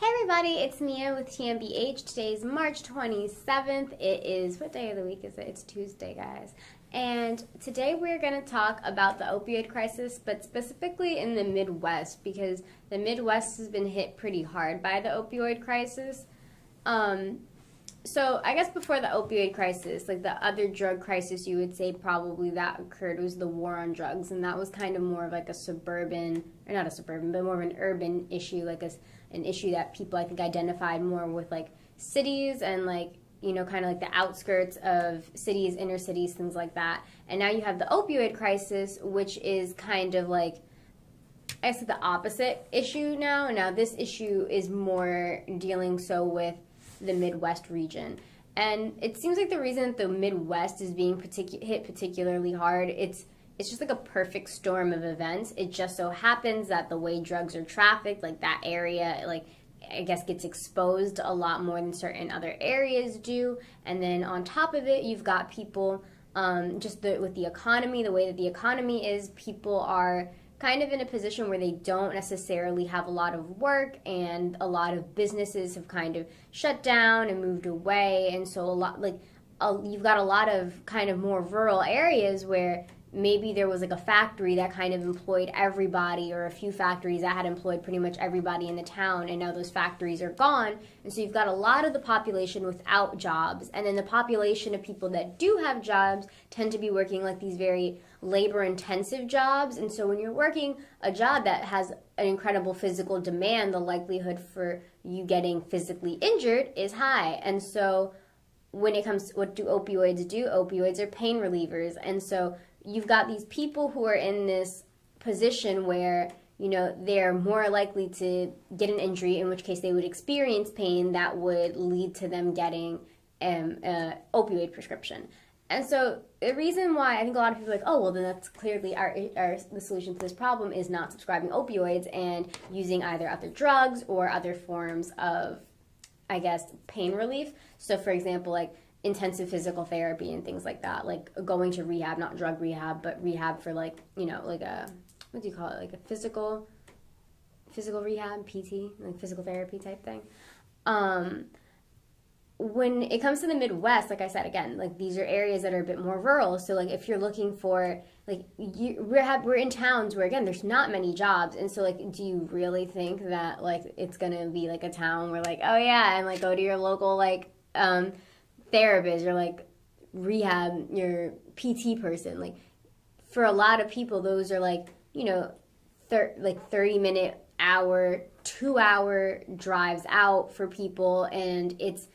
Hey everybody, it's Mia with TMBH. Today is March 27th. It is, what day of the week is it? It's Tuesday, guys. And today we're going to talk about the opioid crisis, but specifically in the Midwest, because the Midwest has been hit pretty hard by the opioid crisis. So I guess before the opioid crisis, like the other drug crisis you would say probably that occurred was the war on drugs, and that was kind of more of like a suburban, or not a suburban, but more of an urban issue, like an issue that people I think identified more with like cities and like, you know, kind of like the outskirts of cities, inner cities, things like that. And now you have the opioid crisis, which is kind of like, I guess the opposite issue now. Now this issue is more dealing so with the Midwest region. And it seems like the reason that the Midwest is being hit particularly hard, it's just like a perfect storm of events. It just so happens that the way drugs are trafficked, like that area, like I guess gets exposed a lot more than certain other areas do. And then on top of it, you've got people, with the economy, the way that the economy is, people are kind of in a position where they don't necessarily have a lot of work, and a lot of businesses have kind of shut down and moved away. And so you've got a lot of kind of more rural areas where maybe there was like a factory that kind of employed everybody, or a few factories that had employed pretty much everybody in the town, and now those factories are gone. And so you've got a lot of the population without jobs, and then the population of people that do have jobs tend to be working like these very labor-intensive jobs. And so when you're working a job that has an incredible physical demand, the likelihood for you getting physically injured is high. And so when it comes to what do? Opioids are pain relievers. And so you've got these people who are in this position where, you know, they're more likely to get an injury, in which case they would experience pain that would lead to them getting an opioid prescription. And so the reason why I think a lot of people are like, oh, well, then that's clearly the solution to this problem is not subscribing opioids and using either other drugs or other forms of, I guess, pain relief. So, for example, like intensive physical therapy and things like that, like going to rehab, not drug rehab, but rehab for like, you know, like a, what do you call it, like a physical rehab, PT, like physical therapy type thing. When it comes to the Midwest, like I said, again, like these are areas that are a bit more rural. So like if you're looking for, like we're in towns where, again, there's not many jobs. And so like, do you really think that like it's going to be like a town where like, oh yeah, and like go to your local like therapist or like rehab, your PT person? Like for a lot of people, those are like, you know, 30-minute, hour, 2-hour drives out for people. And it's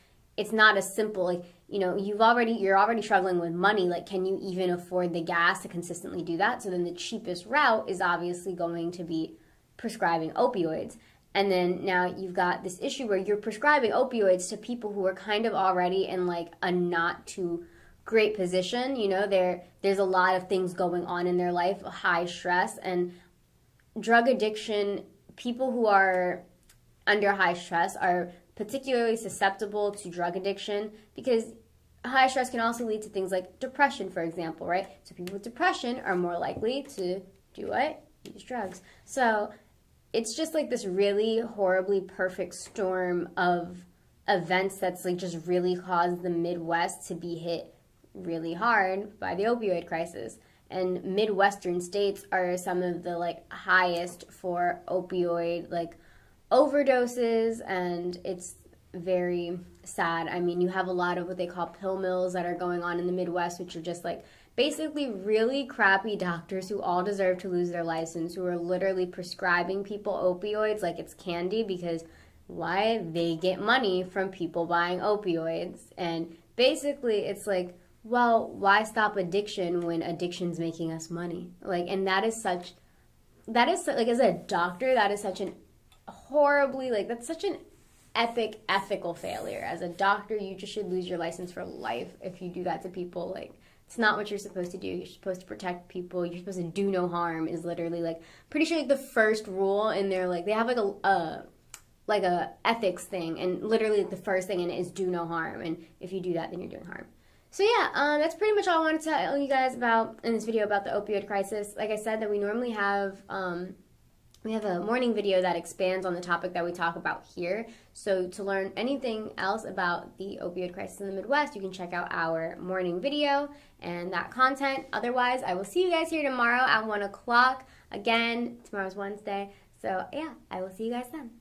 not as simple, like, you know, you're already struggling with money. Like, can you even afford the gas to consistently do that? So then the cheapest route is obviously going to be prescribing opioids. And then now you've got this issue where you're prescribing opioids to people who are kind of already in like a not too great position. You know, there's a lot of things going on in their life, high stress, and drug addiction. People who are under high stress are particularly susceptible to drug addiction, because high stress can also lead to things like depression, for example, right? So people with depression are more likely to do what? Use drugs. So it's just like this really horribly perfect storm of events that's like just really caused the Midwest to be hit really hard by the opioid crisis. And Midwestern states are some of the like highest for opioid like overdoses, and it's very sad. I mean, you have a lot of what they call pill mills that are going on in the Midwest, which are just like basically really crappy doctors who all deserve to lose their license, who are literally prescribing people opioids like it's candy, because why? They get money from people buying opioids. And basically it's like, well, why stop addiction when addiction's making us money? Like, and that is like, as a doctor, that is such an horribly, like, that's such an epic ethical failure. As a doctor, you just should lose your license for life if you do that to people. Like, it's not what you're supposed to do. You're supposed to protect people. You're supposed to do no harm is literally, like, pretty sure like the first rule in their, like, they have like a ethics thing, and literally the first thing in it is do no harm, and if you do that, then you're doing harm. So yeah, that's pretty much all I wanted to tell you guys about in this video about the opioid crisis. Like I said, that we normally have We have a morning video that expands on the topic that we talk about here. So to learn anything else about the opioid crisis in the Midwest, you can check out our morning video and that content. Otherwise, I will see you guys here tomorrow at 1 o'clock. Again, tomorrow's Wednesday. So yeah, I will see you guys then.